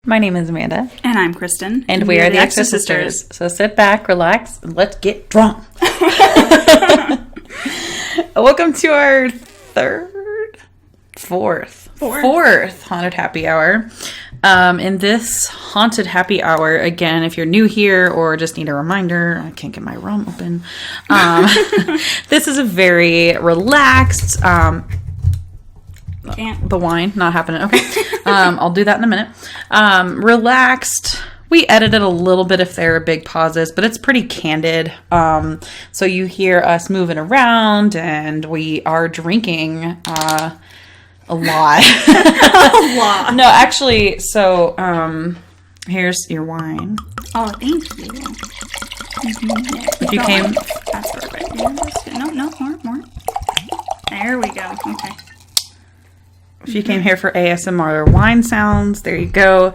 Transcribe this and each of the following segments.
My name is Amanda. And I'm Kristin. And we are the Exorcisters. So sit back, relax, and let's get drunk. Welcome to our fourth Haunted Happy Hour. In this Haunted Happy Hour, again, if you're new here or just need a reminder, I can't get my rum open. This is a very relaxed... Can't. The wine, not happening. Okay. I'll do that in a minute. Relaxed. We edited a little bit if there are big pauses, but it's pretty candid. So you hear us moving around and we are drinking a lot. A lot. No, actually, so here's your wine. Oh, thank you. If you came... That's perfect. No, more. There we go. Okay. If you came here for ASMR or wine sounds, there you go.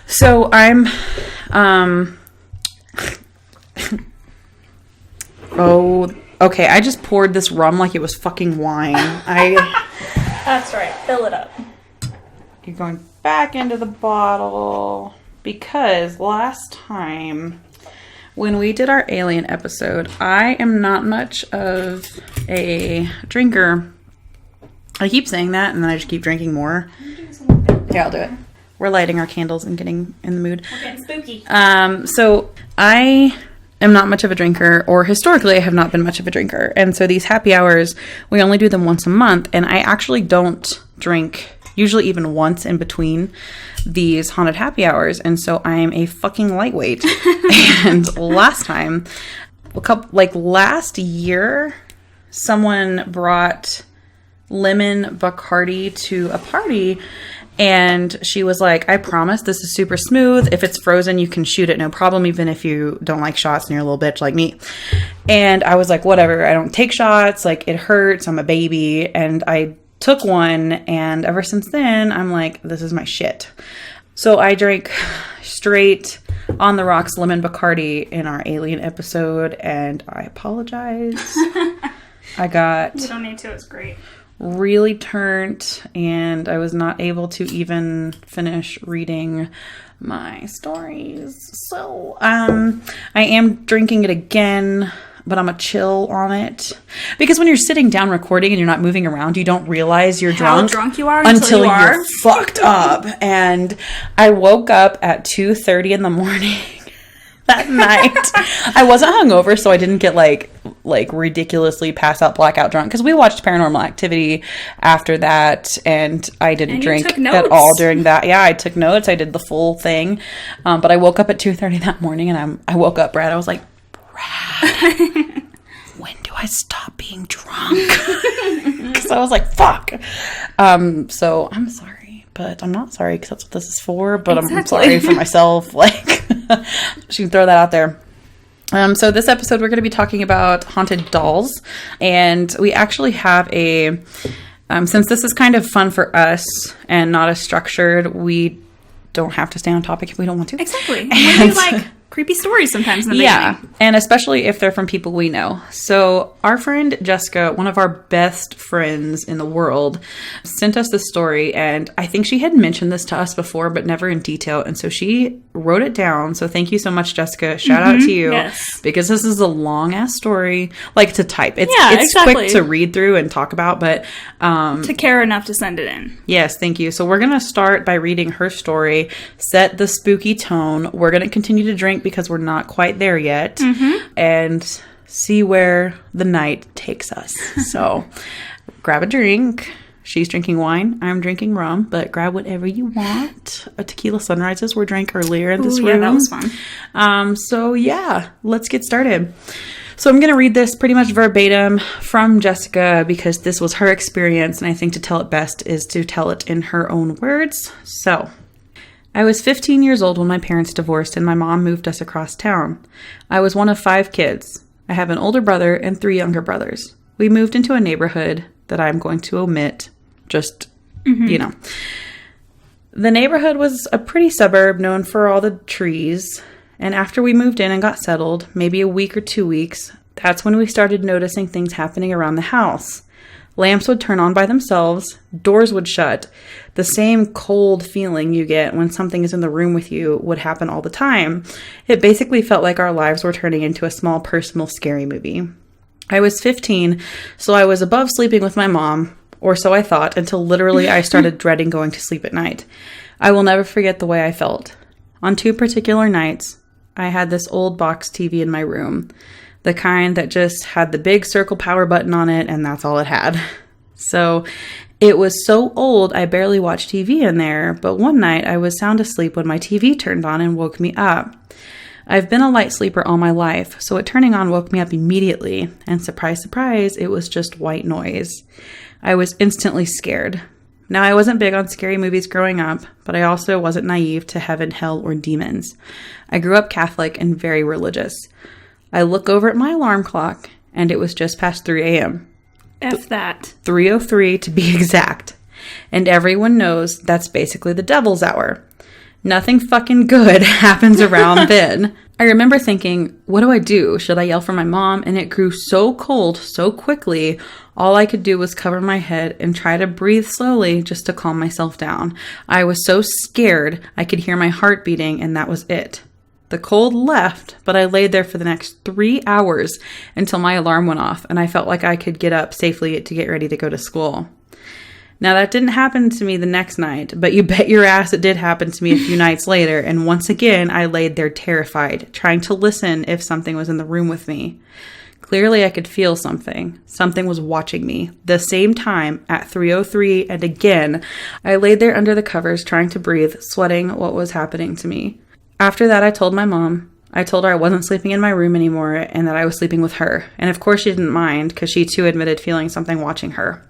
So I'm, oh, okay. I just poured this rum like it was fucking wine. That's right. Fill it up. You're going back into the bottle because last time when we did our alien episode, I am not much of a drinker. I keep saying that, and then I just keep drinking more. Yeah, I'll do it. We're lighting our candles and getting in the mood. We're getting spooky. So I am not much of a drinker, or historically I have not been much of a drinker. And so these happy hours, we only do them once a month, and I actually don't drink usually even once in between these haunted happy hours. And so I am a fucking lightweight. And last year, someone brought lemon Bacardi to a party, and she was like, I promise this is super smooth. If it's frozen, you can shoot it, no problem, even if you don't like shots and you're a little bitch like me. And I was like, whatever, I don't take shots, like it hurts, I'm a baby. And I took one, and ever since then I'm like, this is my shit. So I drank straight on the rocks lemon Bacardi in our alien episode, and I apologize. I got... You don't need to, it's great. Really turned, and I was not able to even finish reading my stories. So, I am drinking it again, but I'm a chill on it. Because when you're sitting down recording and you're not moving around, you don't realize you're drunk. How drunk you are until you're fucked up. And I woke up at 2:30 in the morning that night. I wasn't hungover, so I didn't get like ridiculously pass out, blackout drunk, because we watched Paranormal Activity after that, and I didn't drink at all during that. Yeah, I took notes. I did the full thing, but I woke up at 2:30 that morning, and I woke up Brad. I was like, Brad, when do I stop being drunk? Because I was like, fuck. So I'm sorry, but I'm not sorry because that's what this is for. But exactly. I'm sorry for myself. Like, she can throw that out there. So this episode, we're going to be talking about haunted dolls, and we actually have a, since this is kind of fun for us and not as structured, we don't have to stay on topic if we don't want to. Exactly. And we do like creepy stories sometimes in the beginning. Yeah, and especially if they're from people we know. So our friend Jessica, one of our best friends in the world, sent us this story, and I think she had mentioned this to us before, but never in detail, and so she wrote it down. So thank you so much, Jessica. Shout out to you. Yes. Because this is a long-ass story, like to type. It's exactly. Quick to read through and talk about, but... to care enough to send it in. Yes, thank you. So we're going to start by reading her story, set the spooky tone. We're going to continue to drink because we're not quite there yet, and see where the night takes us. So grab a drink. She's drinking wine. I'm drinking rum, but grab whatever you want. A tequila sunrises were drank earlier in this room. Yeah, that was fun. So yeah, let's get started. So I'm going to read this pretty much verbatim from Jessica because this was her experience, and I think to tell it best is to tell it in her own words. So, I was 15 years old when my parents divorced and my mom moved us across town. I was one of 5 kids. I have an older brother and 3 younger brothers. We moved into a neighborhood that I'm going to omit, just, you know. The neighborhood was a pretty suburb known for all the trees. And after we moved in and got settled, maybe a week or 2 weeks, that's when we started noticing things happening around the house. Lamps would turn on by themselves, doors would shut. The same cold feeling you get when something is in the room with you would happen all the time. It basically felt like our lives were turning into a small personal scary movie. I was 15, so I was above sleeping with my mom, or so I thought, until literally I started dreading going to sleep at night. I will never forget the way I felt. On 2 particular nights, I had this old box TV in my room, the kind that just had the big circle power button on it, and that's all it had. So it was so old, I barely watched TV in there, but one night I was sound asleep when my TV turned on and woke me up. I've been a light sleeper all my life, so it turning on woke me up immediately, and surprise, surprise, it was just white noise. I was instantly scared. Now, I wasn't big on scary movies growing up, but I also wasn't naive to heaven, hell, or demons. I grew up Catholic and very religious. I look over at my alarm clock, and it was just past 3 a.m. F that. 3:03 to be exact. And everyone knows that's basically the devil's hour. Nothing fucking good happens around then. I remember thinking, what do I do? Should I yell for my mom? And it grew so cold so quickly, all I could do was cover my head and try to breathe slowly just to calm myself down. I was so scared I could hear my heart beating, and that was it. The cold left, but I laid there for the next 3 hours until my alarm went off, and I felt like I could get up safely to get ready to go to school. Now, that didn't happen to me the next night, but you bet your ass it did happen to me a few nights later, and once again, I laid there terrified, trying to listen if something was in the room with me. Clearly, I could feel something. Something was watching me. The same time, at 3:03, and again, I laid there under the covers, trying to breathe, sweating what was happening to me. After that, I told my mom. I told her I wasn't sleeping in my room anymore, and that I was sleeping with her. And of course, she didn't mind, because she too admitted feeling something watching her.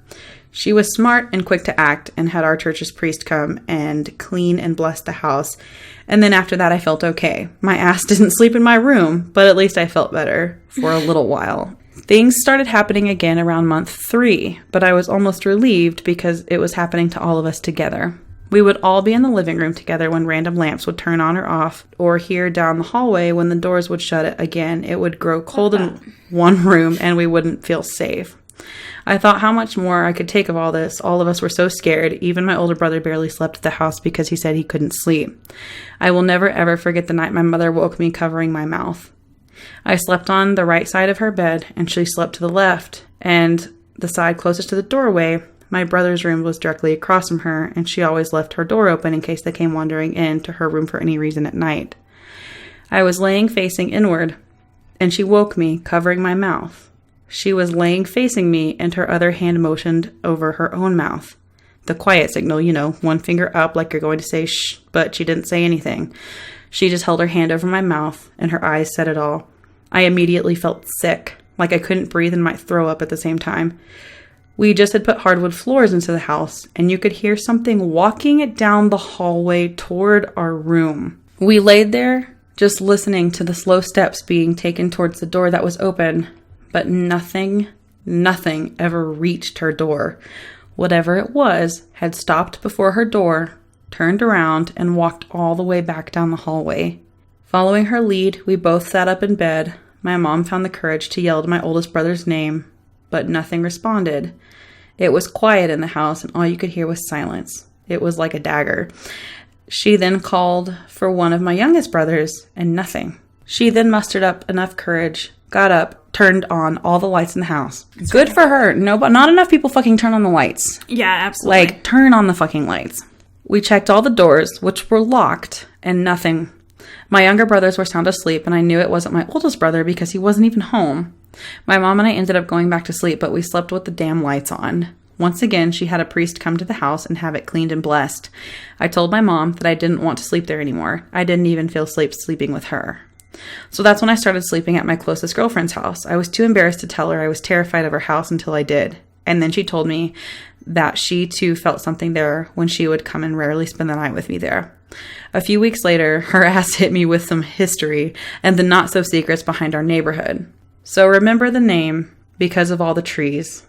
She was smart and quick to act and had our church's priest come and clean and bless the house. And then after that, I felt okay. My ass didn't sleep in my room, but at least I felt better for a little while. Things started happening again around month 3, but I was almost relieved because it was happening to all of us together. We would all be in the living room together when random lamps would turn on or off, or hear down the hallway when the doors would shut again. It would grow cold in one room and we wouldn't feel safe. I thought how much more I could take of all this. All of us were so scared. Even my older brother barely slept at the house because he said he couldn't sleep. I will never ever forget the night my mother woke me covering my mouth. I slept on the right side of her bed and she slept to the left, and the side closest to the doorway, my brother's room, was directly across from her, and she always left her door open in case they came wandering into her room for any reason at night. I was laying facing inward, and she woke me covering my mouth. She was laying facing me, and her other hand motioned over her own mouth. The quiet signal, one finger up like you're going to say shh, but she didn't say anything. She just held her hand over my mouth, and her eyes said it all. I immediately felt sick, like I couldn't breathe and might throw up at the same time. We just had put hardwood floors into the house, and you could hear something walking it down the hallway toward our room. We laid there, just listening to the slow steps being taken towards the door that was open, but nothing ever reached her door. Whatever it was had stopped before her door, turned around, and walked all the way back down the hallway. Following her lead, we both sat up in bed. My mom found the courage to yell my oldest brother's name, but nothing responded. It was quiet in the house, and all you could hear was silence. It was like a dagger. She then called for one of my youngest brothers, and nothing. She then mustered up enough courage, got up, turned on all the lights in the house. Good for her. No, but not enough people fucking turn on the lights. Yeah, absolutely. Like, turn on the fucking lights. We checked all the doors, which were locked, and nothing. My younger brothers were sound asleep, and I knew it wasn't my oldest brother because he wasn't even home. My mom and I ended up going back to sleep, but we slept with the damn lights on. Once again, she had a priest come to the house and have it cleaned and blessed. I told my mom that I didn't want to sleep there anymore. I didn't even feel safe sleeping with her. So that's when I started sleeping at my closest girlfriend's house. I was too embarrassed to tell her I was terrified of her house until I did. And then she told me that she too felt something there when she would come and rarely spend the night with me there. A few weeks later, her ass hit me with some history and the not-so-secrets behind our neighborhood. So remember the name because of all the trees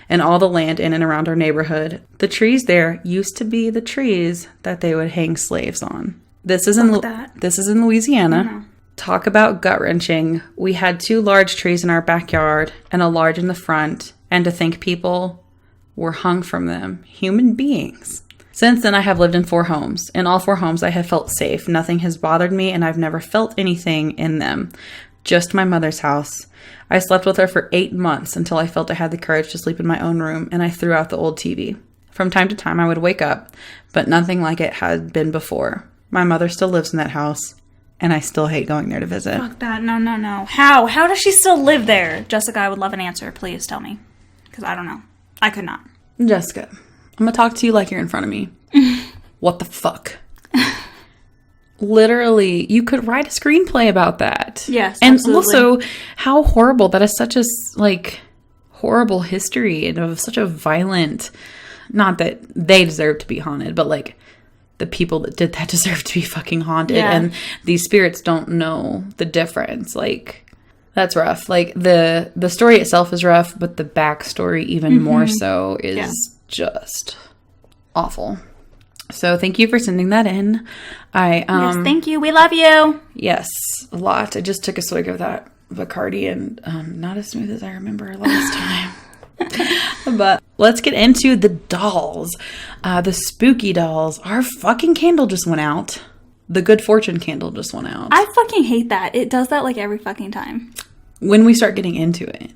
and all the land in and around our neighborhood. The trees there used to be the trees that they would hang slaves on. This is in Louisiana. No. Talk about gut-wrenching. We had 2 large trees in our backyard and a large in the front. And to think people were hung from them, human beings. Since then, I have lived in 4 homes. In all 4 homes, I have felt safe. Nothing has bothered me, and I've never felt anything in them. Just my mother's house. I slept with her for 8 months until I felt I had the courage to sleep in my own room, and I threw out the old TV. From time to time, I would wake up, but nothing like it had been before. My mother still lives in that house, and I still hate going there to visit. Fuck that. No. How? How does she still live there? Jessica, I would love an answer. Please tell me. Because I don't know. I could not. Jessica, I'm going to talk to you like you're in front of me. What the fuck? Literally, you could write a screenplay about that. Yes, and absolutely. also, how horrible. That is such a, like, horrible history and of such a violent... Not that they deserve to be haunted, but, like, the people that did that deserve to be fucking haunted. Yeah. And these spirits don't know the difference. Like, that's rough. Like, the story itself is rough, but the backstory even more so is just awful. So thank you for sending that in. Yes, thank you. We love you. Yes, a lot. I just took a swig of that Bacardi and not as smooth as I remember last time. But let's get into the dolls. The spooky dolls. Our fucking candle just went out. The Good Fortune candle just went out. I fucking hate that. It does that like every fucking time. When we start getting into it.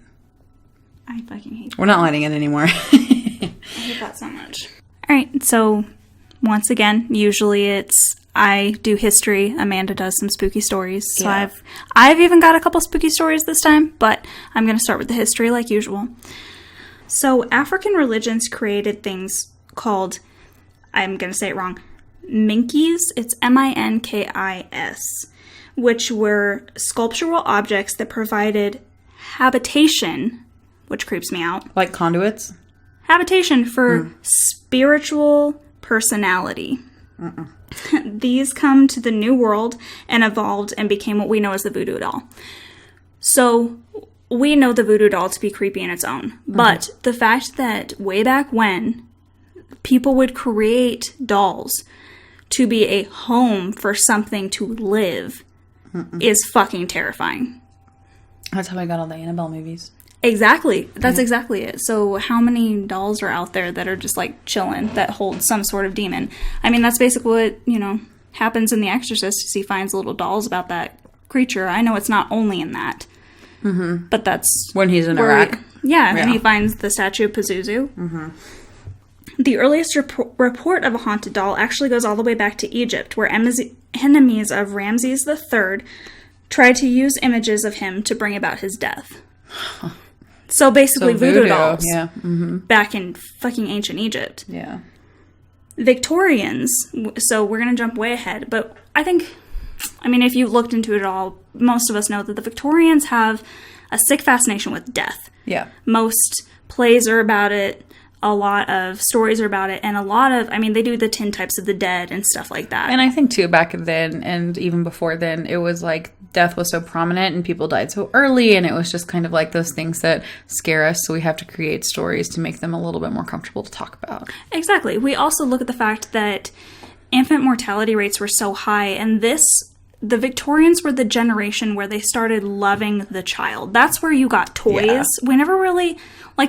I fucking hate that. We're not lighting it anymore. I hate that so much. All right, so once again, usually it's I do history. Amanda does some spooky stories. So Yeah. I've even got a couple spooky stories this time, but I'm going to start with the history like usual. So African religions created things called, I'm going to say it wrong, Minkis. It's Minkis, which were sculptural objects that provided habitation, which creeps me out. Like conduits? Habitation for spiritual personality. These come to the New World and evolved and became what we know as the voodoo doll. So we know the voodoo doll to be creepy in its own. But the fact that way back when people would create dolls to be a home for something to live is fucking terrifying. That's how I got all the Annabelle movies. Exactly. That's exactly it. So how many dolls are out there that are just like chilling that hold some sort of demon? I mean, that's basically what, happens in The Exorcist is he finds little dolls about that creature. I know it's not only in that, but that's... When he's in Iraq. And he finds the statue of Pazuzu. The earliest report of a haunted doll actually goes all the way back to Egypt, where enemies of Ramses III tried to use images of him to bring about his death. So basically voodoo dolls. Yeah. Back in fucking ancient Egypt. Yeah. Victorians, so we're going to jump way ahead, but if you looked into it all, most of us know that the Victorians have a sick fascination with death. Yeah. Most plays are about it, a lot of stories are about it, and a lot of, they do the 10 types of the dead and stuff like that. And I think, too, back then, and even before then, it was like death was so prominent and people died so early, and it was just kind of like those things that scare us, so we have to create stories to make them a little bit more comfortable to talk about. Exactly. We also look at the fact that infant mortality rates were so high, and the Victorians were the generation where they started loving the child. That's where you got toys. Yeah. We never really...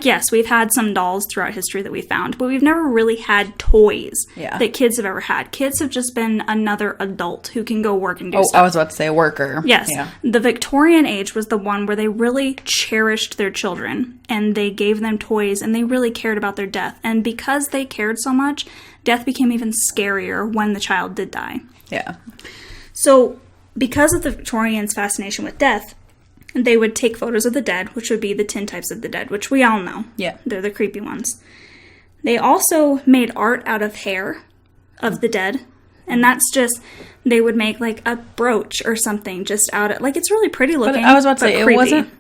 yes, we've had some dolls throughout history that we found, but we've never really had toys that kids have ever had. Kids have just been another adult who can go work and do stuff. I was about to say a worker. Yes. Yeah. The Victorian age was the one where they really cherished their children, and they gave them toys, and they really cared about their death. And because they cared so much, death became even scarier when the child did die. Yeah. So, because of the Victorians' fascination with death, they would take photos of the dead, which would be the 10 types of the dead, which we all know. Yeah. They're the creepy ones. They also made art out of hair of the dead. And that's just, they would make like a brooch or something just out of, it's really pretty looking. But I was about to say, creepy.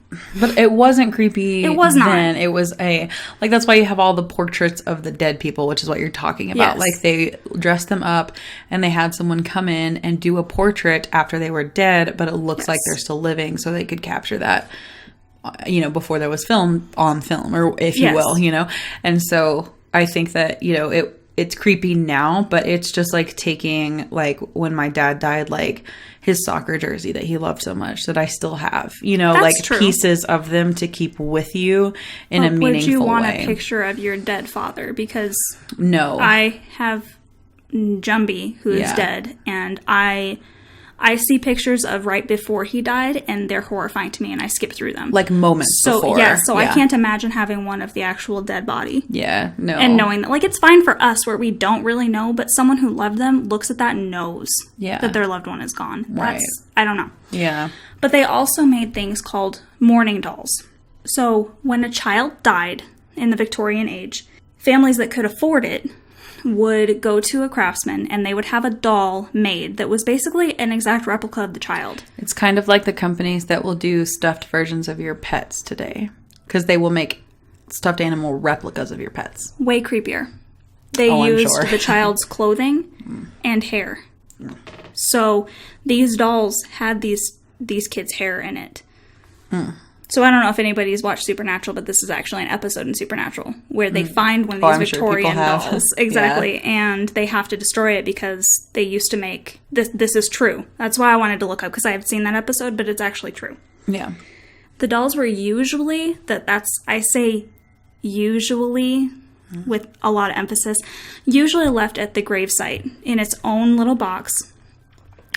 it wasn't creepy. It was not. Then. It was that's why you have all the portraits of the dead people, which is what you're talking about. Yes. Like they dressed them up and they had someone come in and do a portrait after they were dead, but it looks like they're still living, so they could capture that, before there was film on film, or if you will, And so I think that, it's creepy now, but it's just like taking, like, when my dad died, like his soccer jersey that he loved so much that I still have, you know, That's like true. pieces of them to keep with you in a meaningful way. Would you want a picture of your dead father? Because no, I have Jumby, who is dead, and I see pictures of right before he died, and they're horrifying to me, and I skip through them. like moments before. So I can't imagine having one of the actual dead body. Yeah, no. And knowing that, like, it's fine for us where we don't really know, but someone who loved them looks at that and knows that their loved one is gone. Right. I don't know. Yeah. But they also made things called mourning dolls. So when a child died in the Victorian age, families that could afford it would go to a craftsman and they would have a doll made that was basically an exact replica of the child. It's kind of like the companies that will do stuffed versions of your pets today, because they will make stuffed animal replicas of your pets. Way creepier. They used the child's clothing and hair. So these dolls had these kids' hair in it. So I don't know if anybody's watched Supernatural, but this is actually an episode in Supernatural where they find one of these Victorian dolls. Exactly. And they have to destroy it because they used to make... This is true. That's why I wanted to look up, because I have seen that episode, but it's actually true. Yeah. The dolls were usually... I say usually with a lot of emphasis. Usually left at the gravesite in its own little box.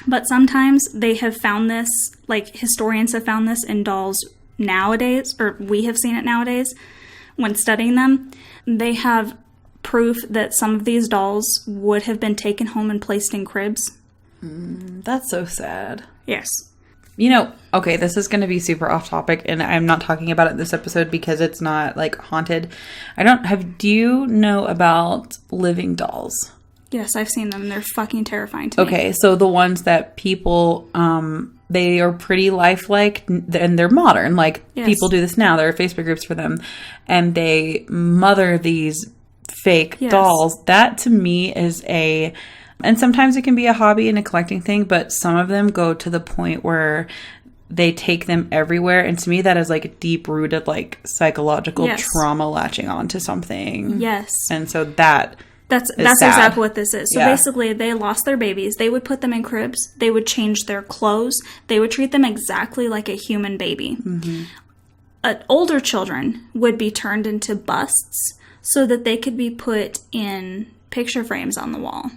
But sometimes they have found this... Like, historians have found this in dolls... nowadays, or we have seen it nowadays when studying them. They have proof that some of these dolls would have been taken home and placed in cribs. That's so sad. Yes. You know, okay, this is going to be super off topic, and I'm not talking about it this episode because it's not, like, haunted. Do you know about living dolls? Yes, I've seen them. They're fucking terrifying to me. Okay, so the ones that people, they are pretty lifelike, and they're modern. Like, people do this now. There are Facebook groups for them. And they mother these fake dolls. That, to me, is and sometimes it can be a hobby and a collecting thing, but some of them go to the point where they take them everywhere. And to me, that is, like, deep-rooted, like, psychological trauma latching onto something. Yes. And so that's exactly what this is. So basically, they lost their babies. They would put them in cribs. They would change their clothes. They would treat them exactly like a human baby. Older children would be turned into busts so that they could be put in picture frames on the wall.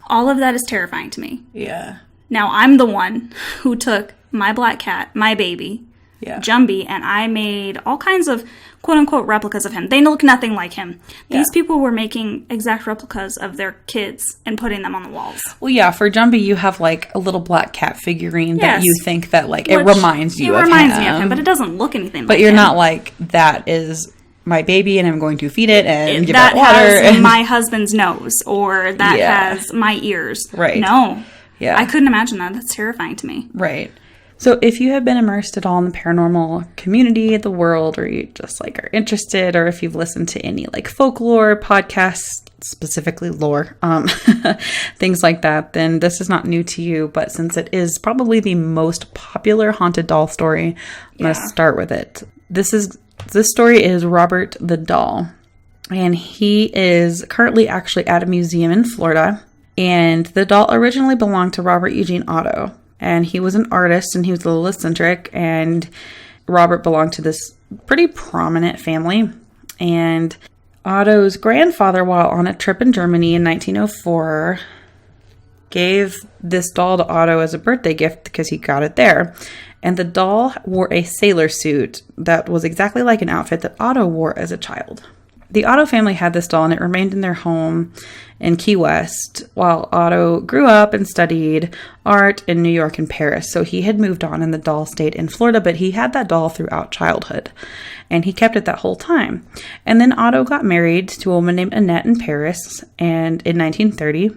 All of that is terrifying to me. Yeah. Now, I'm the one who took my black cat, my baby, Jumby, and I made all kinds of quote-unquote replicas of him. They look nothing like him. These people were making exact replicas of their kids and putting them on the walls. Well, yeah, for Jumby, you have, like, a little black cat figurine that you think that, like, it reminds you of him. It reminds me of him, but it doesn't look anything like him. But you're not like, that is my baby and I'm going to feed it and give it water. That has my husband's nose, or that has my ears. Right. No. Yeah. I couldn't imagine that. That's terrifying to me. Right. So if you have been immersed at all in the paranormal community, the world, or you just, like, are interested, or if you've listened to any, like, folklore podcasts, specifically lore, things like that, then this is not new to you. But since it is probably the most popular haunted doll story, I'm going to start with it. This story is Robert the Doll, and he is currently actually at a museum in Florida, and the doll originally belonged to Robert Eugene Otto, and he was an artist, and he was a little eccentric, and Robert belonged to this pretty prominent family, and Otto's grandfather, while on a trip in Germany in 1904, gave this doll to Otto as a birthday gift because he got it there. And the doll wore a sailor suit that was exactly like an outfit that Otto wore as a child. The Otto family had this doll, and it remained in their home in Key West while Otto grew up and studied art in New York and Paris. So he had moved on, and the doll stayed in Florida, but he had that doll throughout childhood, and he kept it that whole time. And then Otto got married to a woman named Annette in Paris, and in 1930,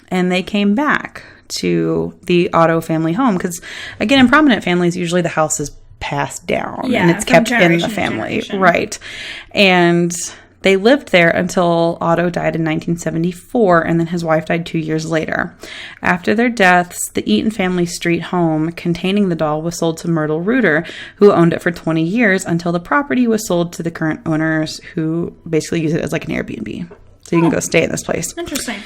and they came back to the Otto family home, because again, in prominent families, usually the house is passed down and it's kept in the family, right? And they lived there until Otto died in 1974, and then his wife died 2 years later. After their deaths, the Eaton family street home containing the doll was sold to Myrtle Reuter, who owned it for 20 years until the property was sold to the current owners, who basically use it as like an Airbnb. So you can go stay in this place. Interesting.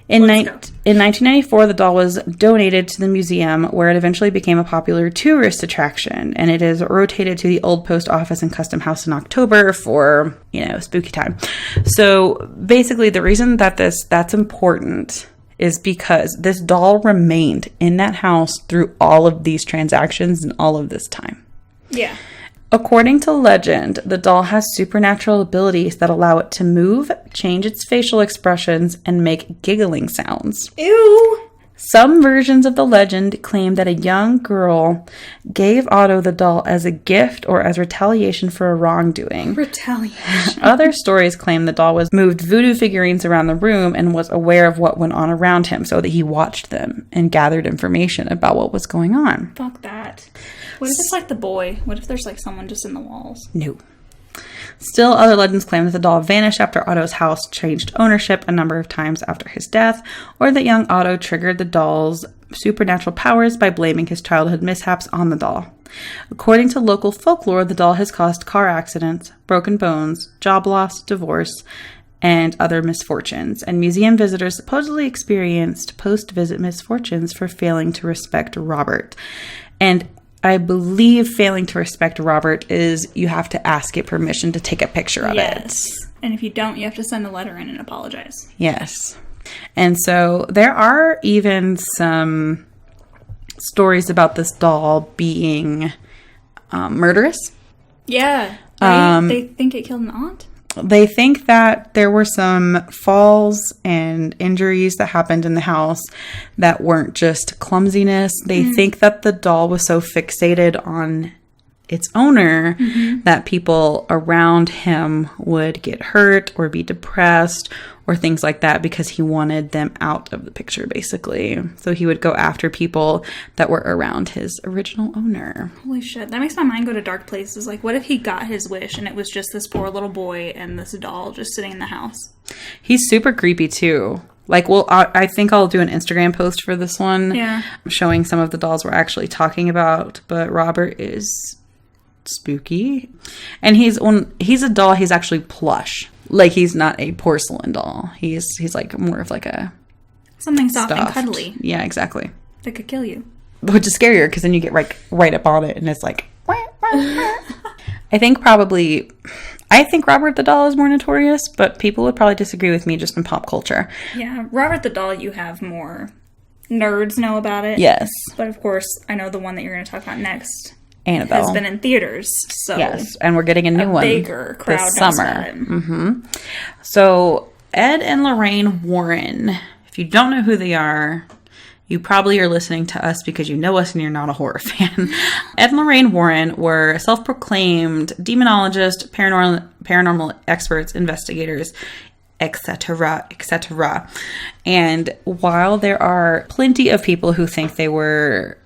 In 1994, the doll was donated to the museum, where it eventually became a popular tourist attraction, and it is rotated to the old post office and custom house in October for, spooky time. So basically, the reason that that's important is because this doll remained in that house through all of these transactions and all of this time. Yeah. According to legend, the doll has supernatural abilities that allow it to move, change its facial expressions, and make giggling sounds. Ew! Some versions of the legend claim that a young girl gave Otto the doll as a gift or as retaliation for a wrongdoing. Retaliation. Other stories claim the doll moved voodoo figurines around the room and was aware of what went on around him, so that he watched them and gathered information about what was going on. Fuck that. What if it's like The Boy? What if there's like someone just in the walls? No. Still, other legends claim that the doll vanished after Otto's house changed ownership a number of times after his death, or that young Otto triggered the doll's supernatural powers by blaming his childhood mishaps on the doll. According to local folklore, the doll has caused car accidents, broken bones, job loss, divorce, and other misfortunes, and museum visitors supposedly experienced post-visit misfortunes for failing to respect Robert. And I believe failing to respect Robert is you have to ask it permission to take a picture of it. And if you don't, you have to send a letter in and apologize. Yes. And so there are even some stories about this doll being murderous. Yeah. Right? They think it killed an aunt? They think that there were some falls and injuries that happened in the house that weren't just clumsiness. They think that the doll was so fixated on its owner that people around him would get hurt or be depressed or things like that because he wanted them out of the picture, basically. So he would go after people that were around his original owner. Holy shit. That makes my mind go to dark places. Like, what if he got his wish and it was just this poor little boy and this doll just sitting in the house? He's super creepy, too. Like, well, I think I'll do an Instagram post for this one. Yeah. Showing some of the dolls we're actually talking about. But Robert is spooky. And he's a doll. He's actually plush. Like, he's not a porcelain doll. He's like more of like a something soft stuffed. And cuddly. Yeah, exactly. That could kill you. Which is scarier because then you get right up on it and it's like. I think Robert the doll is more notorious, but people would probably disagree with me just in pop culture. Yeah, Robert the doll, you have more nerds know about it. Yes. But of course, I know the one that you're going to talk about next. Annabelle has been in theaters, so yes, and we're getting a new one bigger crowd this summer. So Ed and Lorraine Warren. If you don't know who they are, you probably are listening to us because you know us and you're not a horror fan. Ed and Lorraine Warren were self-proclaimed demonologists, paranormal experts, investigators, etc., etc. And while there are plenty of people who think they were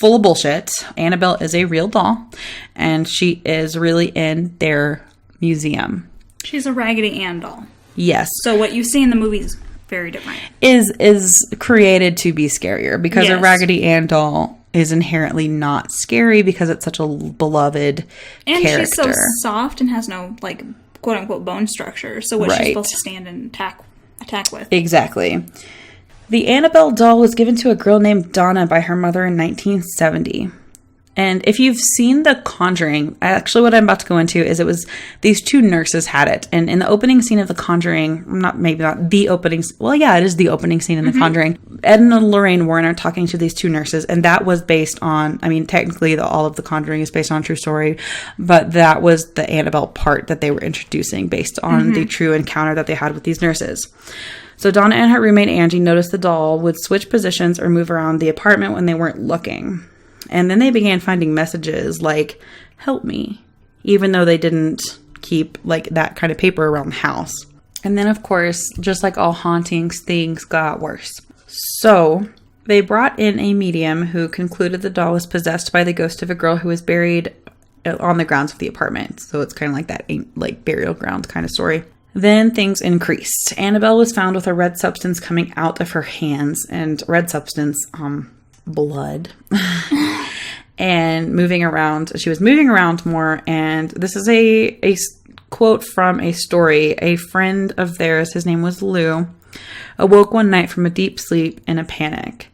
full of bullshit, Annabelle is a real doll, and she is really in their museum. She's a Raggedy Ann doll. Yes. So what you see in the movies very different. Is created to be scarier because yes. a Raggedy Ann doll is inherently not scary because it's such a beloved and character. She's so soft and has no like quote unquote bone structure. So what's she supposed to stand and attack with? Exactly. The Annabelle doll was given to a girl named Donna by her mother in 1970. And if you've seen The Conjuring, actually what I'm about to go into is it was these two nurses had it. And in the opening scene of The Conjuring, it is the opening scene in The Conjuring. Ed and Lorraine Warren are talking to these two nurses. And that was based on, technically all of The Conjuring is based on a true story. But that was the Annabelle part that they were introducing based on the true encounter that they had with these nurses. So Donna and her roommate Angie noticed the doll would switch positions or move around the apartment when they weren't looking. And then they began finding messages like, help me, even though they didn't keep like that kind of paper around the house. And then, of course, just like all hauntings, things got worse. So they brought in a medium who concluded the doll was possessed by the ghost of a girl who was buried on the grounds of the apartment. So it's kind of like that like burial ground kind of story. Then things increased. Annabelle was found with a red substance coming out of her hands, and red substance, blood, and moving around. She was moving around more, and this is a quote from a story. A friend of theirs, his name was Lou, awoke one night from a deep sleep in a panic.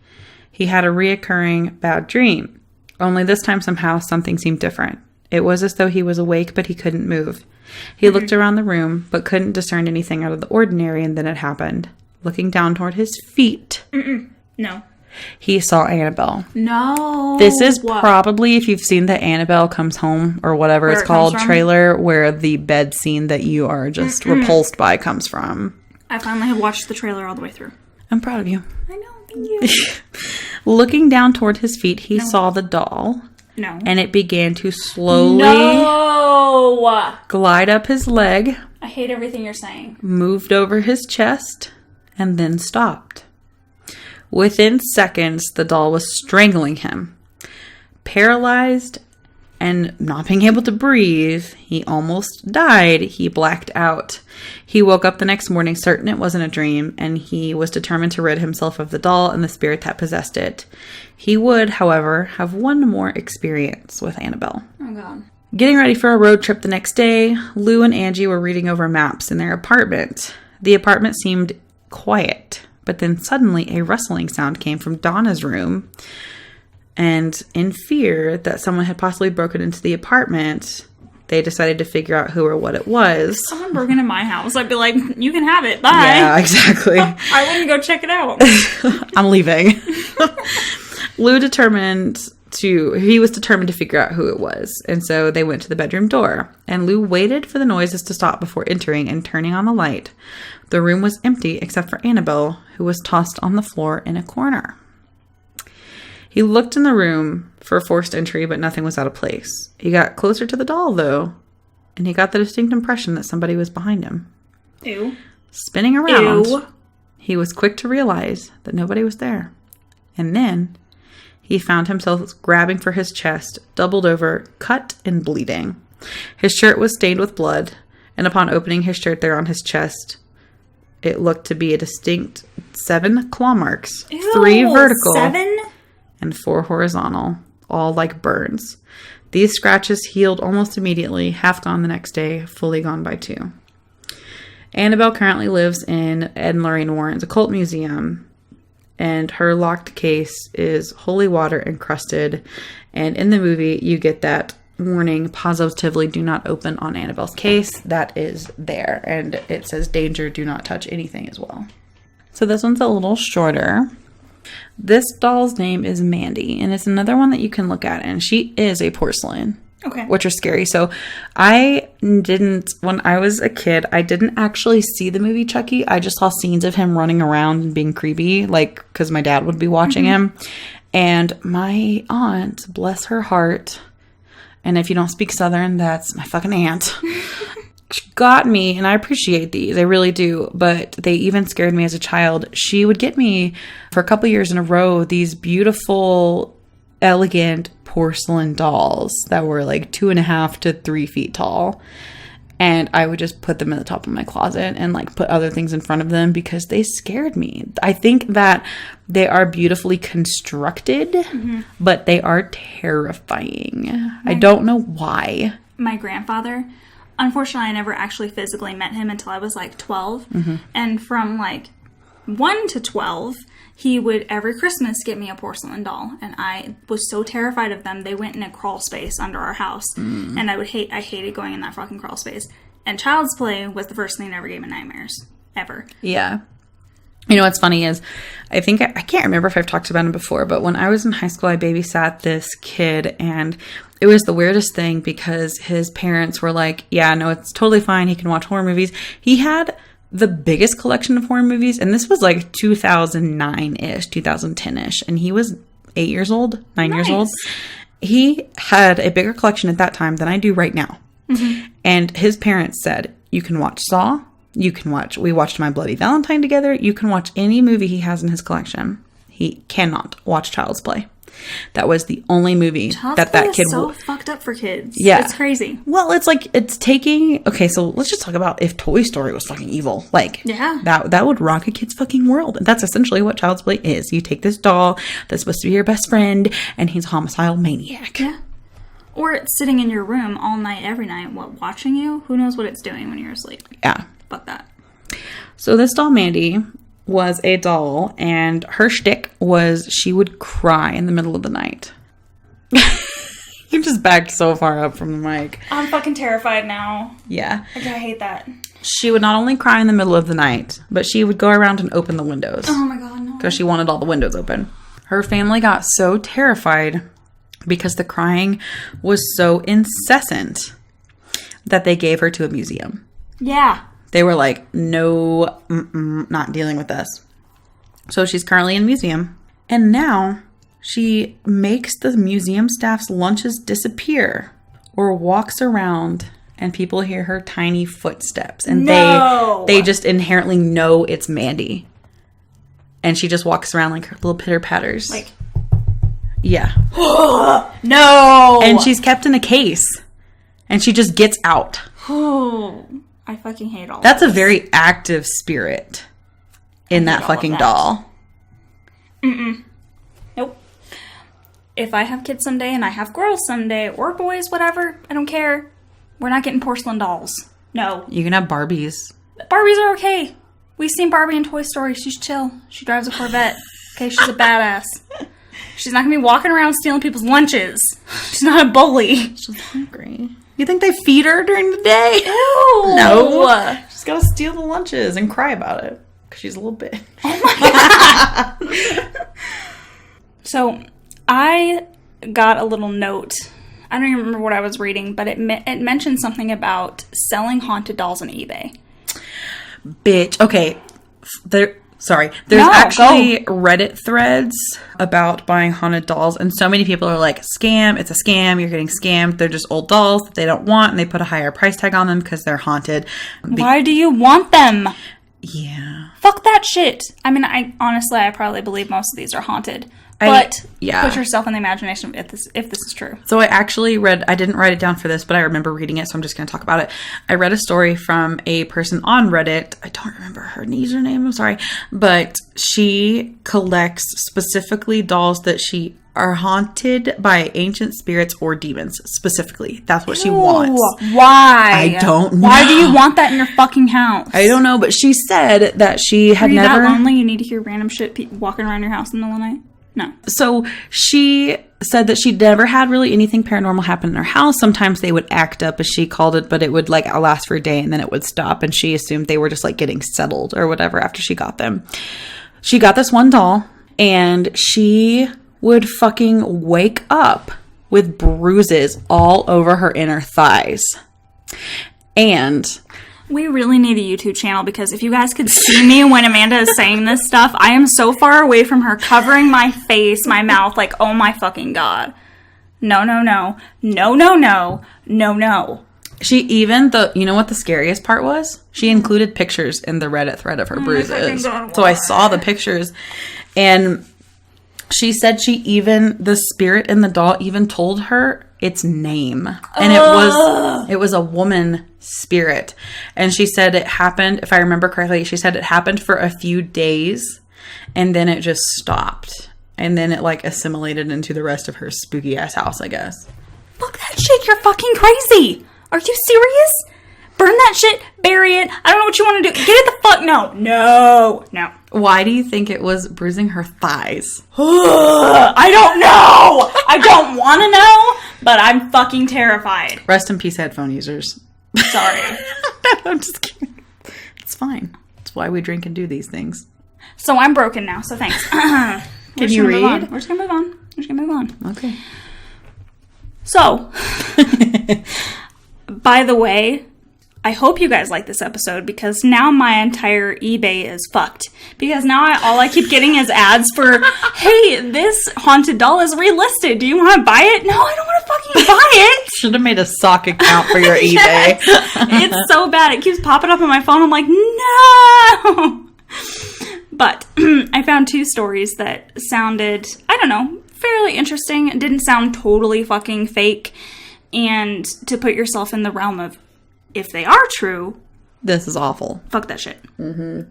He had a reoccurring bad dream. Only this time somehow something seemed different. It was as though he was awake, but he couldn't move. He looked around the room, but couldn't discern anything out of the ordinary, and then it happened. Looking down toward his feet, No. he saw Annabelle. No. This is probably, if you've seen the Annabelle Comes Home or whatever it's called trailer, where the bed scene that you are just repulsed by comes from. I finally have watched the trailer all the way through. I'm proud of you. I know, thank you. Looking down toward his feet, he saw the doll. No. And it began to slowly glide up his leg. I hate everything you're saying. Moved over his chest and then stopped. Within seconds, the doll was strangling him. Paralyzed and not being able to breathe, he almost died. He blacked out. He woke up the next morning certain it wasn't a dream, and he was determined to rid himself of the doll and the spirit that possessed it. He would, however, have one more experience with Annabelle. Oh, God. Getting ready for a road trip the next day, Lou and Angie were reading over maps in their apartment. The apartment seemed quiet, but then suddenly a rustling sound came from Donna's room. And in fear that someone had possibly broken into the apartment, they decided to figure out who or what it was. If someone broke into my house, I'd be like, you can have it. Bye. Yeah, exactly. I wouldn't go check it out. I'm leaving. Lou was determined to figure out who it was. And so they went to the bedroom door. And Lou waited for the noises to stop before entering and turning on the light. The room was empty except for Annabelle, who was tossed on the floor in a corner. He looked in the room for forced entry, but nothing was out of place. He got closer to the doll, though, and he got the distinct impression that somebody was behind him. Ew. Spinning around, Ew. He was quick to realize that nobody was there. And then he found himself grabbing for his chest, doubled over, cut and bleeding. His shirt was stained with blood, and upon opening his shirt there on his chest, it looked to be a distinct 7 claw marks, Ew, 3 vertical, 7? and 4 horizontal, all like burns. These scratches healed almost immediately, half gone the next day, fully gone by 2. Annabelle currently lives in Ed and Lorraine Warren's occult museum, and her locked case is holy water encrusted. And in the movie, you get that warning, positively do not open on Annabelle's case. That is there, and it says danger, do not touch anything as well. So this one's a little shorter. This doll's name is Mandy, and it's another one that you can look at, and she is a porcelain. Okay. Which are scary. So when I was a kid, I didn't actually see the movie Chucky. I just saw scenes of him running around and being creepy, like, because my dad would be watching him. And my aunt, bless her heart, and if you don't speak Southern, that's my fucking aunt, got me, and I appreciate these, I really do, but they even scared me as a child. She would get me for a couple years in a row these beautiful, elegant porcelain dolls that were like 2.5 to 3 feet tall, and I would just put them in the top of my closet and like put other things in front of them because they scared me. I think that they are beautifully constructed, but they are terrifying. I don't know why. My grandfather, unfortunately, I never actually physically met him until I was like 12. And from like 1 to 12, he would every Christmas get me a porcelain doll. And I was so terrified of them. They went in a crawl space under our house. And I hated going in that fucking crawl space. And Child's Play was the first thing that ever gave me nightmares. Ever. Yeah. You know what's funny is, I can't remember if I've talked about him before, but when I was in high school, I babysat this kid, and it was the weirdest thing because his parents were like, yeah, no, it's totally fine. He can watch horror movies. He had the biggest collection of horror movies, and this was like 2009-ish, 2010-ish, and he was 9 years old. He had a bigger collection at that time than I do right now. And his parents said, you can watch Saw. We watched My Bloody Valentine together. You can watch any movie he has in his collection. He cannot watch Child's Play. That was the only movie that kid is so fucked up for kids. Yeah. It's crazy. Well, it's like, it's taking... Okay, so let's just talk about if Toy Story was fucking evil. Like, yeah, that would rock a kid's fucking world. And that's essentially what Child's Play is. You take this doll that's supposed to be your best friend, and he's a homicidal maniac. Yeah. Or it's sitting in your room all night, every night, watching you? Who knows what it's doing when you're asleep? Yeah. Fuck that. So this doll, Mandy, was a doll, and her shtick was she would cry in the middle of the night. You just backed so far up from the mic. I'm fucking terrified now. Yeah. Okay, I hate that. She would not only cry in the middle of the night, but she would go around and open the windows. Oh my god, no. Because she wanted all the windows open. Her family got so terrified because the crying was so incessant that they gave her to a museum. Yeah. They were like, no, not dealing with this. So she's currently in a museum. And now she makes the museum staff's lunches disappear or walks around and people hear her tiny footsteps. And they just inherently know it's Mandy. And she just walks around like her little pitter patters. Like, yeah. no! And she's kept in a case. And she just gets out. Oh, I fucking hate all That's this. a very active spirit in that fucking doll. Nope. If I have kids someday and I have girls someday, or boys, whatever, I don't care. We're not getting porcelain dolls. No. You can have Barbies. Barbies are okay. We've seen Barbie in Toy Story. She's chill. She drives a Corvette. Okay, she's a badass. She's not gonna be walking around stealing people's lunches. She's not a bully. She's hungry. You think they feed her during the day? Ew. No. She's gotta steal the lunches and cry about it. Because she's a little bitch. Oh my god. So, I got a little note. I don't even remember what I was reading, but it mentioned something about selling haunted dolls on eBay. Bitch. Okay. There's actually Reddit threads about buying haunted dolls, and so many people are like, scam, it's a scam, you're getting scammed, they're just old dolls that they don't want, and they put a higher price tag on them because they're haunted. Why do you want them? Yeah. Fuck that shit. I mean, I probably believe most of these are haunted. But put yourself in the imagination if this is true. So I actually I didn't write it down for this, but I remember reading it, so I'm just going to talk about it. I read a story from a person on Reddit. I don't remember her username, I'm sorry. But she collects specifically dolls that she are haunted by ancient spirits or demons. Specifically. That's what she wants. Why? I don't know. Why do you want that in your fucking house? I don't know, but she said that she had never... Are you that lonely you need to hear random shit walking around your house in the middle of the night? No. So she said that she'd never had really anything paranormal happen in her house. Sometimes they would act up, as she called it, but it would like last for a day and then it would stop. And she assumed they were just like getting settled or whatever after she got them. She got this one doll and she would fucking wake up with bruises all over her inner thighs. And... we really need a YouTube channel because if you guys could see me when Amanda is saying this stuff, I am so far away from her, covering my face, my mouth, like, oh my fucking god. No, no, no. No, no, no. No, no. She even, you know what the scariest part was? She included pictures in the Reddit thread of her bruises. So I saw the pictures. And she said the spirit in the doll even told her its name. And it was a woman spirit. And she said it happened, if I remember correctly, she said it happened for a few days and then it just stopped. And then it like assimilated into the rest of her spooky ass house, I guess. Fuck that shit, you're fucking crazy. Are you serious? Burn that shit, bury it. I don't know what you want to do. Get it the fuck, no. Why do you think it was bruising her thighs? I don't know. I don't want to know, but I'm fucking terrified. Rest in peace, headphone users. Sorry. I'm just kidding. It's fine. It's why we drink and do these things. So I'm broken now, so thanks. Can you read? We're just gonna move on. Okay. So, by the way, I hope you guys like this episode because now my entire eBay is fucked. Because now all I keep getting is ads for, hey, this haunted doll is relisted. Do you want to buy it? No, I don't want to fucking buy it. Should have made a sock account for your eBay. Yes. It's so bad. It keeps popping up on my phone. I'm like, no. But I found 2 stories that sounded, I don't know, fairly interesting. It didn't sound totally fucking fake. And to put yourself in the realm of, if they are true, this is awful. Fuck that shit. Mm-hmm.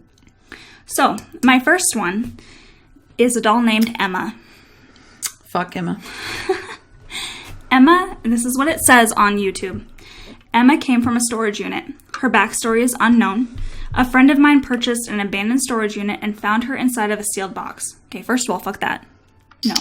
So, my first one is a doll named Emma. Fuck Emma. Emma, and this is what it says on YouTube. Emma came from a storage unit. Her backstory is unknown. A friend of mine purchased an abandoned storage unit and found her inside of a sealed box. Okay, first of all, fuck that. No.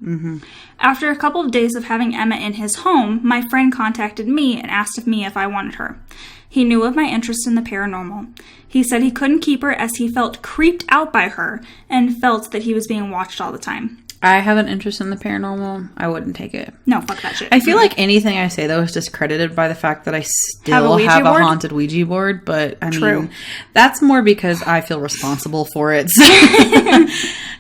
Mm-hmm. After a couple of days of having Emma in his home, my friend contacted me and asked me if I wanted her. He knew of my interest in the paranormal. He said he couldn't keep her as he felt creeped out by her and felt that he was being watched all the time. I have an interest in the paranormal. I wouldn't take it. No, fuck that shit. I feel like anything I say, though, is discredited by the fact that I still have a haunted Ouija board. But, I mean, that's more because I feel responsible for it.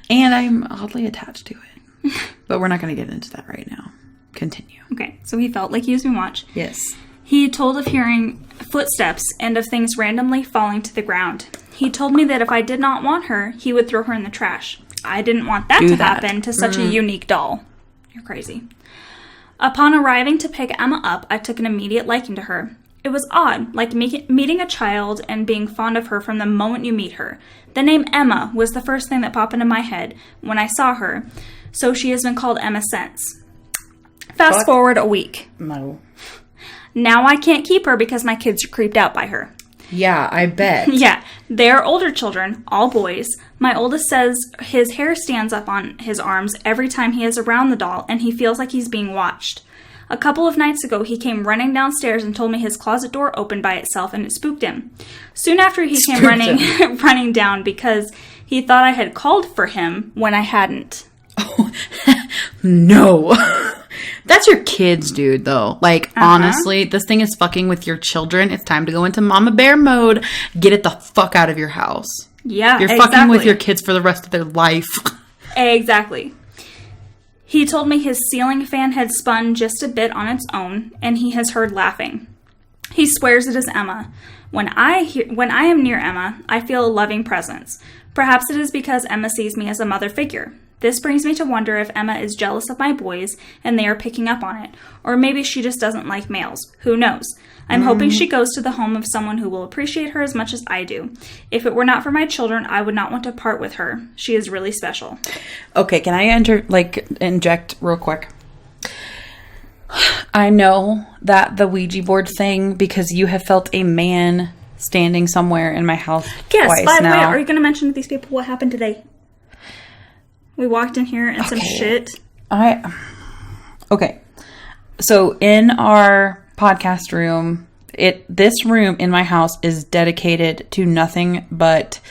And I'm oddly attached to it. But we're not going to get into that right now. Continue. Okay, so he felt like he was being watched. Yes. He told of hearing footsteps and of things randomly falling to the ground. He told me that if I did not want her, he would throw her in the trash. I didn't want that to happen to such a unique doll. You're crazy. Upon arriving to pick Emma up, I took an immediate liking to her. It was odd, like meeting a child and being fond of her from the moment you meet her. The name Emma was the first thing that popped into my head when I saw her, so she has been called Emma since. Fast forward a week. No. Now I can't keep her because my kids are creeped out by her. Yeah, I bet. Yeah, they're older children, all boys. My oldest says his hair stands up on his arms every time he is around the doll, and he feels like he's being watched. A couple of nights ago, he came running downstairs and told me his closet door opened by itself, and it spooked him. Soon after, he came running down because he thought I had called for him when I hadn't. Oh, no. That's your kids, dude, though. Like, honestly, this thing is fucking with your children. It's time to go into mama bear mode. Get it the fuck out of your house. Yeah, You're fucking with your kids for the rest of their life. Exactly. He told me his ceiling fan had spun just a bit on its own, and he has heard laughing. He swears it is Emma. When I am near Emma, I feel a loving presence. Perhaps it is because Emma sees me as a mother figure. This brings me to wonder if Emma is jealous of my boys and they are picking up on it. Or maybe she just doesn't like males. Who knows? I'm hoping she goes to the home of someone who will appreciate her as much as I do. If it were not for my children, I would not want to part with her. She is really special. Okay, can I inject real quick? I know that the Ouija board thing, because you have felt a man standing somewhere in my house twice by the way, now. are you going to mention to these people what happened today? We walked in here and some shit. Okay. So in our podcast room, this room in my house is dedicated to nothing but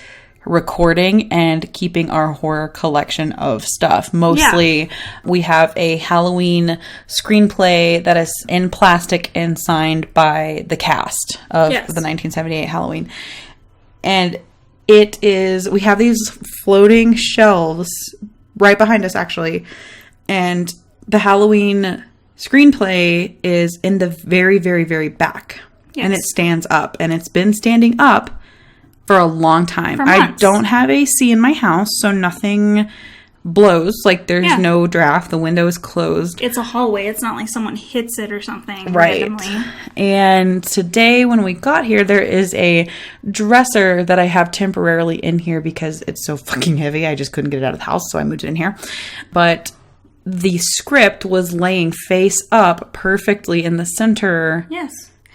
recording and keeping our horror collection of stuff. Mostly we have a Halloween screenplay that is in plastic and signed by the cast of the 1978 Halloween. And we have these floating shelves right behind us, actually. And the Halloween screenplay is in the very, very, very back. Yes. And it stands up. And it's been standing up for a long time. I don't have AC in my house, so nothing blows. Like, there's no draft. The window is closed. It's a hallway. It's not like someone hits it or something. Right. Randomly. And today, when we got here, there is a dresser that I have temporarily in here because it's so fucking heavy. I just couldn't get it out of the house, so I moved it in here. But the script was laying face up perfectly in the center. Yes.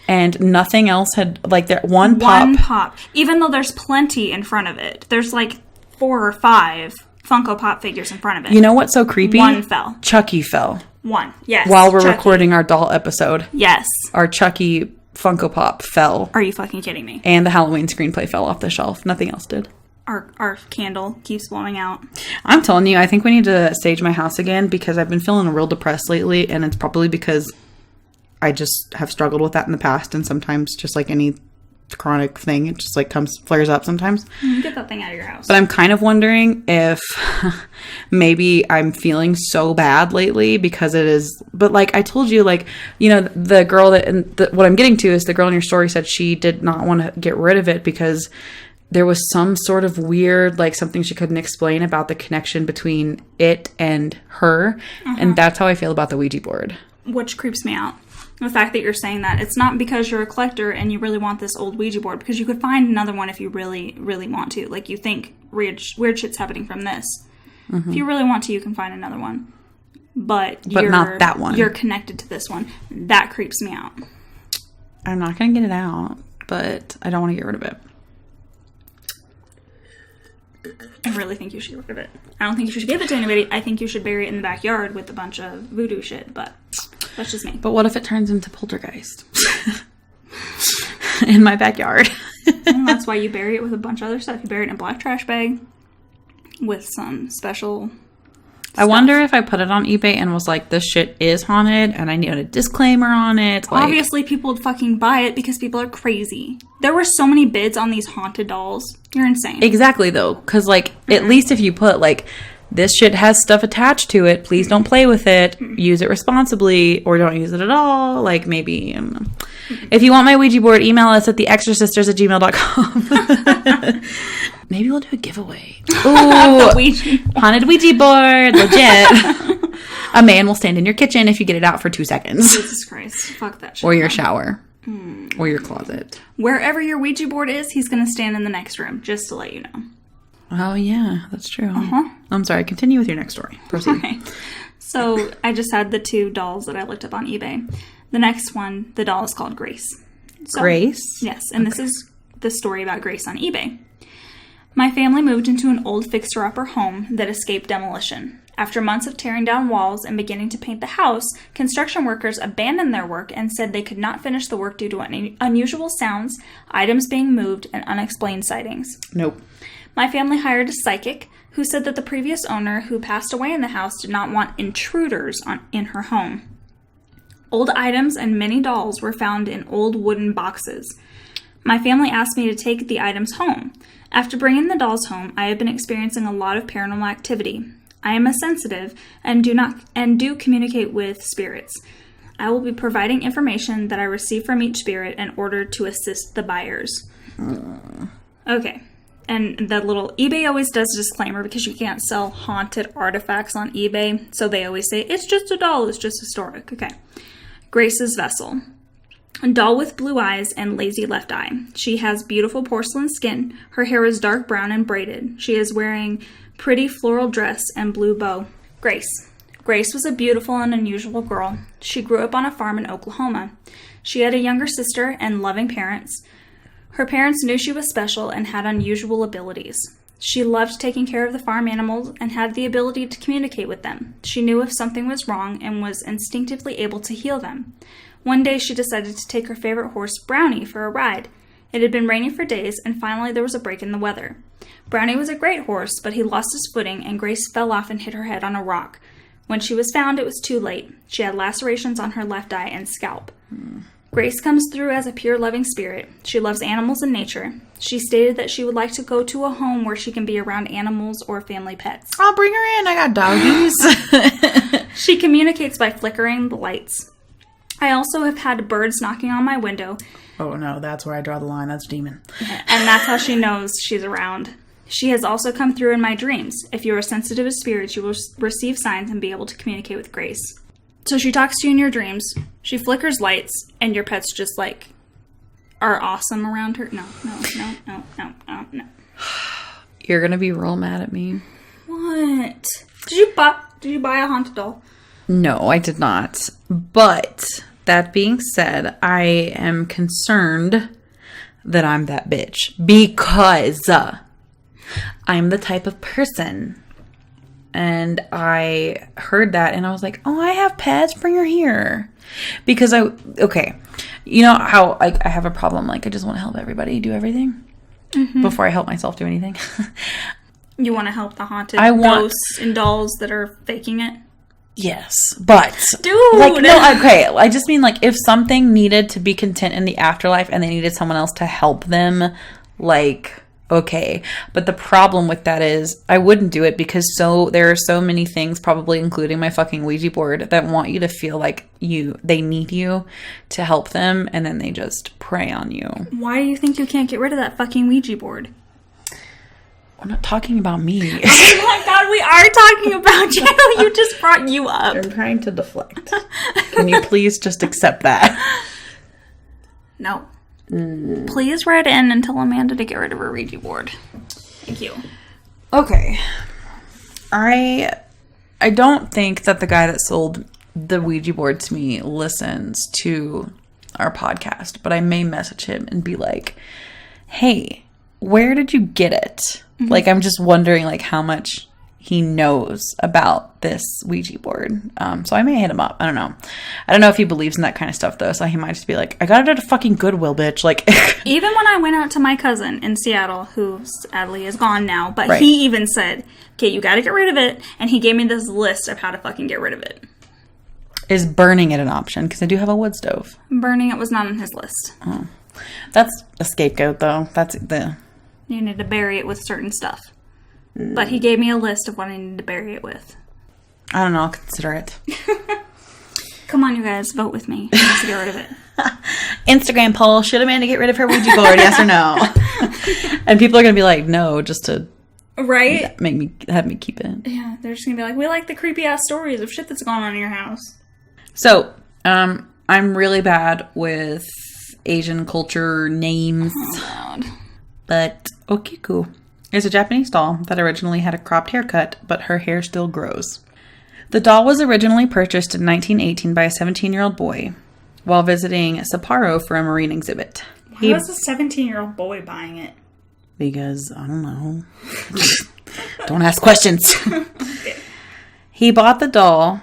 And nothing else had, like, there one pop. Even though there's plenty in front of it. There's like 4 or 5 Funko Pop figures in front of it. You know what's so creepy? One fell. Chucky fell. One, yes. While we're recording our doll episode. Yes. Our Chucky Funko Pop fell. Are you fucking kidding me? And the Halloween screenplay fell off the shelf. Nothing else did. Our candle keeps blowing out. I'm telling you, I think we need to stage my house again because I've been feeling real depressed lately, and it's probably because I just have struggled with that in the past, and sometimes just like any chronic thing, it just like flares up sometimes. Get that thing out of your house. But I'm kind of wondering if maybe I'm feeling so bad lately because it is, but like I told you, like, you know, the girl what I'm getting to is the girl in your story said she did not want to get rid of it because there was some sort of weird, like something she couldn't explain about the connection between it and her. And that's how I feel about the Ouija board. Which creeps me out. The fact that you're saying that. It's not because you're a collector and you really want this old Ouija board, because you could find another one if you really, really want to. Like, you think weird shit's happening from this. If you really want to, you can find another one. but not that one. You're connected to this one. That creeps me out. I'm not going to get it out, but I don't want to get rid of it. I really think you should get rid of it. I don't think you should give it to anybody. I think you should bury it in the backyard with a bunch of voodoo shit, but that's just me. But what if it turns into poltergeist? In my backyard. Well, that's why you bury it with a bunch of other stuff. You bury it in a black trash bag with some special I wonder if I put it on eBay and was like, this shit is haunted and I need a disclaimer on it. Like, obviously, people would fucking buy it because people are crazy. There were so many bids on these haunted dolls. You're insane. Exactly, though. Because, like, at least if you put, like, this shit has stuff attached to it. Please don't play with it. Use it responsibly or don't use it at all. Like, maybe, I don't know. If you want my Ouija board, email us at theexorcisters@gmail.com. Maybe we'll do a giveaway. Ooh, haunted Ouija board. Legit. A man will stand in your kitchen if you get it out for 2 seconds. Jesus Christ. Fuck that shit. Or your shower. Or your closet. Wherever your Ouija board is, he's going to stand in the next room, just to let you know. Oh, yeah. That's true. I'm sorry. Continue with your next story. Proceed. Okay. So, I just had the 2 dolls that I looked up on eBay. The next one, the doll is called Grace. So, Grace? Yes. And this is the story about Grace on eBay. My family moved into an old fixer-upper home that escaped demolition. After months of tearing down walls and beginning to paint the house, construction workers abandoned their work and said they could not finish the work due to unusual sounds, items being moved, and unexplained sightings. Nope. My family hired a psychic who said that the previous owner, who passed away in the house, did not want intruders in her home. Old items and many dolls were found in old wooden boxes. My family asked me to take the items home. After bringing the dolls home, I have been experiencing a lot of paranormal activity. I am a sensitive and do communicate with spirits. I will be providing information that I receive from each spirit in order to assist the buyers. Okay. And that little eBay always does a disclaimer because you can't sell haunted artifacts on eBay. So they always say, it's just a doll, it's just historic. Okay. Grace's vessel. A doll with blue eyes and lazy left eye. She has beautiful porcelain skin. Her hair is dark brown and braided. She is wearing pretty floral dress and blue bow. Grace. Grace was a beautiful and unusual girl. She grew up on a farm in Oklahoma. She had a younger sister and loving parents. Her parents knew she was special and had unusual abilities. She loved taking care of the farm animals and had the ability to communicate with them. She knew if something was wrong and was instinctively able to heal them. One day she decided to take her favorite horse, Brownie, for a ride. It had been raining for days, and finally there was a break in the weather. Brownie was a great horse, but he lost his footing, and Grace fell off and hit her head on a rock. When she was found, it was too late. She had lacerations on her left eye and scalp. Grace comes through as a pure, loving spirit. She loves animals and nature. She stated that she would like to go to a home where she can be around animals or family pets. I'll bring her in. I got doggies. She communicates by flickering the lights. I also have had birds knocking on my window. Oh, no. That's where I draw the line. That's demon. And that's how she knows she's around. She has also come through in my dreams. If you are sensitive to spirits, you will receive signs and be able to communicate with Grace. So she talks to you in your dreams. She flickers lights, and your pets just, like, are awesome around her. No. You're going to be real mad at me. What? Did you buy a haunted doll? No, I did not. But that being said, I am concerned that I'm that bitch because I'm the type of person. And I heard that and I was like, oh, I have pets, bring her here. Because okay, you know how like I have a problem, like I just want to help everybody do everything before I help myself do anything. You want to help the haunted ghosts and dolls that are faking it? Yes, but dude, like no, okay. I just mean like if something needed to be content in the afterlife and they needed someone else to help them, like okay. But the problem with that is I wouldn't do it because there are so many things, probably including my fucking Ouija board, that want you to feel like they need you to help them, and then they just prey on you. Why do you think you can't get rid of that fucking Ouija board? We're not talking about me. Oh my god, we are talking about you. You just brought you up. I'm trying to deflect. Can you please just accept that? No. Please write in and tell Amanda to get rid of her Ouija board. Thank you. Okay. I I don't think that the guy that sold the Ouija board to me listens to our podcast, but I may message him and be like, hey, where did you get it? Like, I'm just wondering, like, how much he knows about this Ouija board. So I may hit him up. I don't know. I don't know if he believes in that kind of stuff, though. So he might just be like, I got it at a fucking Goodwill, bitch. Like, even when I went out to my cousin in Seattle, who sadly is gone now, but Right. he even said, okay, you got to get rid of it. And he gave me this list of how to fucking get rid of it. is burning it an option? Because I do have a wood stove. Burning it was not on his list. Oh. That's a scapegoat, though. That's the... You need to bury it with certain stuff. But he gave me a list of what I needed to bury it with. I don't know. I'll consider it. Come on, you guys. Vote with me. He has to get rid of it. Instagram poll. Should Amanda get rid of her Ouija board? Yes or no? And people are going to be like, no, just to Right? have me keep it. Yeah, they're just going to be like, we like the creepy-ass stories of shit that's going on in your house. So, I'm really bad with Asian culture names. Oh, God. But Okiku is a Japanese doll that originally had a cropped haircut, but her hair still grows. The doll was originally purchased in 1918 by a 17-year-old boy while visiting Sapporo for a marine exhibit. Why was a 17-year-old boy buying it? Because, I don't know. Don't ask questions. He bought the doll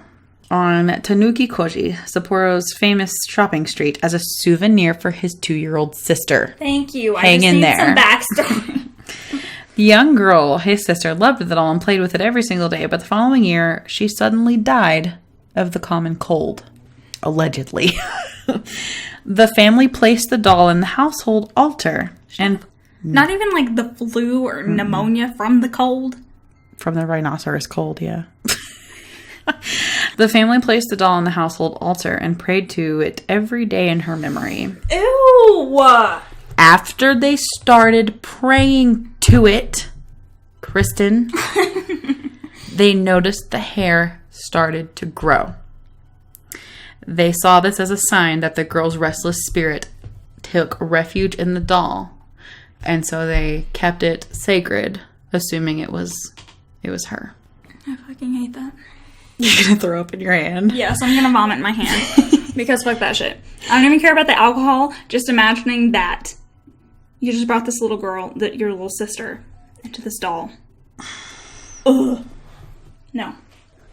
on Tanuki Koji, Sapporo's famous shopping street, as a souvenir for his 2-year-old sister. Thank you. Hang I just in need there. some backstory. The young girl, his sister, loved the doll and played with it every single day, but the following year, she suddenly died of the common cold. Allegedly. The family placed the doll in the household altar, and Not even like the flu or pneumonia from the cold. from the rhinoceros cold, yeah. The family placed the doll in the household altar and prayed to it every day in her memory. Ew! After they started praying to it, Kristin, they noticed the hair started to grow. They saw this as a sign that the girl's restless spirit took refuge in the doll, and so they kept it sacred, assuming it was her. I fucking hate that. You're gonna throw up in your hand. Yes, I'm gonna vomit in my hand. Because fuck that shit. I don't even care about the alcohol. Just imagining that you just brought this little girl, your little sister, into this doll. Ugh. No.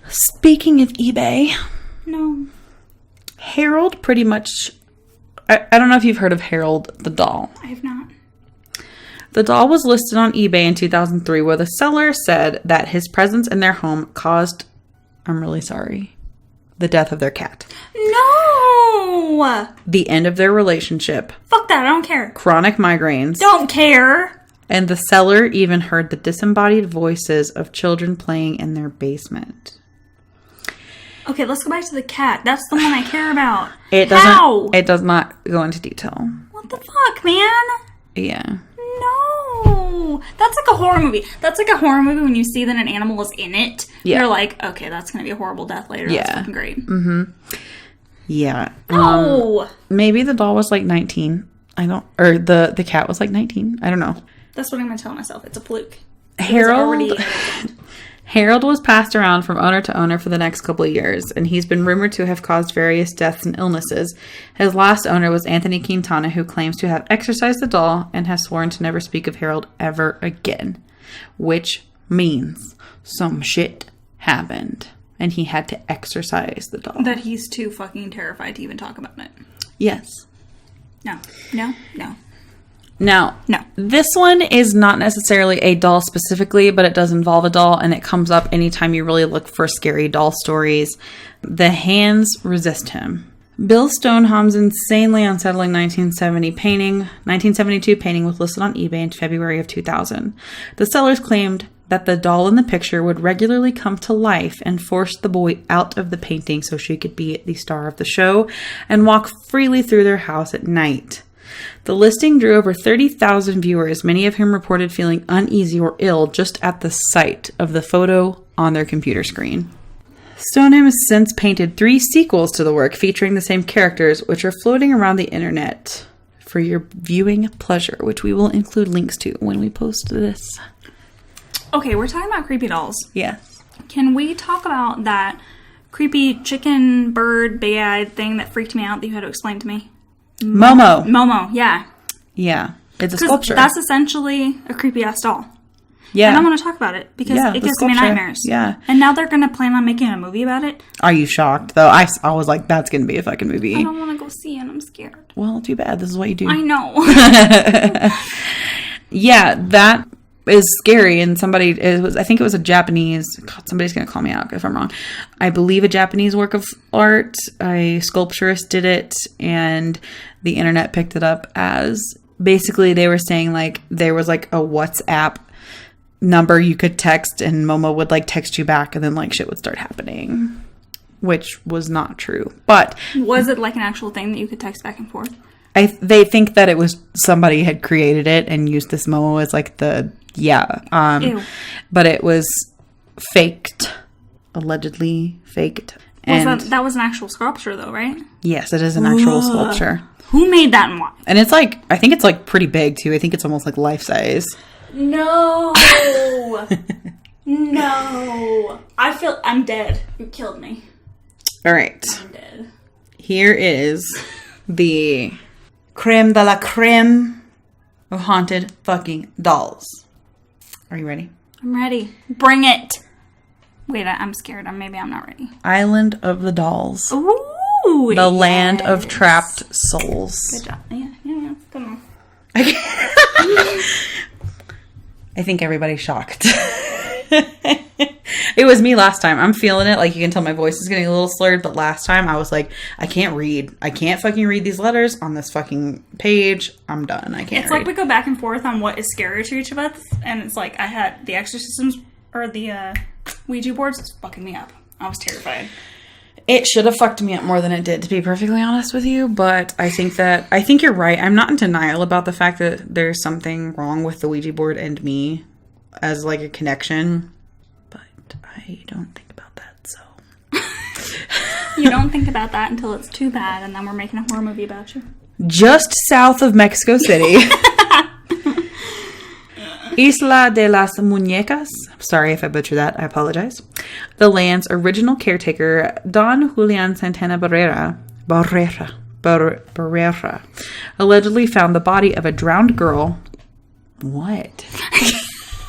Speaking of eBay, No. Harold pretty much... I don't know if you've heard of Harold the doll. I have not. The doll was listed on eBay in 2003, where the seller said that his presence in their home caused, I'm really sorry, the death of their cat, No! the end of their relationship, Fuck that, I don't care. chronic migraines, Don't care. and the seller even heard the disembodied voices of children playing in their basement. Okay, let's go back to the cat. That's the one I care about. It How? doesn't. It does not go into detail. What the fuck, man? Yeah. No. That's like a horror movie. That's like a horror movie when you see that an animal is in it. Yeah. You're like, okay, that's going to be a horrible death later. Yeah. That's fucking great. Yeah. No. Maybe the doll was like 19. Or the cat was like 19. I don't know. That's what I'm going to tell myself. It's a fluke. Harold was passed around from owner to owner for the next couple of years, and he's been rumored to have caused various deaths and illnesses. His last owner was Anthony Quintana, who claims to have exorcised the doll and has sworn to never speak of Harold ever again, which means some shit happened, and he had to exorcise the doll. That he's too fucking terrified to even talk about it. Yes. No. Now, No. this one is not necessarily a doll specifically, but it does involve a doll, and it comes up anytime you really look for scary doll stories. The hands resist him. Bill Stoneham's insanely unsettling 1972 painting was listed on eBay in February of 2000. The sellers claimed that the doll in the picture would regularly come to life and force the boy out of the painting so she could be the star of the show and walk freely through their house at night. The listing drew over 30,000 viewers, many of whom reported feeling uneasy or ill just at the sight of the photo on their computer screen. Stoneham has since painted 3 sequels to the work featuring the same characters, which are floating around the internet for your viewing pleasure, which we will include links to when we post this. Okay, we're talking about creepy dolls. Yes. Can we talk about that creepy chicken bird big-eyed thing that freaked me out that you had to explain to me? Momo, yeah. Yeah. It's a sculpture. That's essentially a creepy-ass doll. Yeah. And I want to talk about it because it gives me nightmares. Yeah. And now they're going to plan on making a movie about it. Are you shocked, though? I was like, that's going to be a fucking movie. I don't want to go see it. I'm scared. Well, too bad. This is what you do. I know. Yeah, that is scary. And I think it was a Japanese, God, somebody's going to call me out if I'm wrong. I believe a Japanese work of art. A sculpturist did it, and the internet picked it up as, basically they were saying like there was like a WhatsApp number you could text, and Momo would like text you back, and then like shit would start happening, which was not true. But was it like an actual thing that you could text back and forth? They think that it was somebody had created it and used this Momo as like Ew. But it was faked, allegedly faked. And that was an actual sculpture though, right? Yes, it is an actual sculpture. Who made that and why? And it's like, I think it's like pretty big too. I think it's almost like life size. No. No. I'm dead. You killed me. All right. I'm dead. Here is the creme de la creme of haunted fucking dolls. Are you ready? I'm ready. Bring it. Wait, I'm scared. Maybe I'm not ready. Island of the Dolls. Ooh. The land of trapped souls. Good job. Yeah. Come on. I think everybody's shocked. It was me last time. I'm feeling it. Like, you can tell my voice is getting a little slurred. But last time I was like, I can't read. I can't fucking read these letters on this fucking page. I'm done. I can't It's read. like we go back and forth on what is scary to each of us. And it's like I had the exorcisms or the Ouija boards. It's fucking me up. I was terrified. It should have fucked me up more than it did, to be perfectly honest with you. But I think you're right. I'm not in denial about the fact that there's something wrong with the Ouija board and me as like a connection. But I don't think about that, so. You don't think about that until it's too bad, and then we're making a horror movie about you. Just south of Mexico City. Isla de las Muñecas. Sorry if I butchered that. I apologize. The land's original caretaker, Don Julian Santana Barrera, allegedly found the body of a drowned girl. What?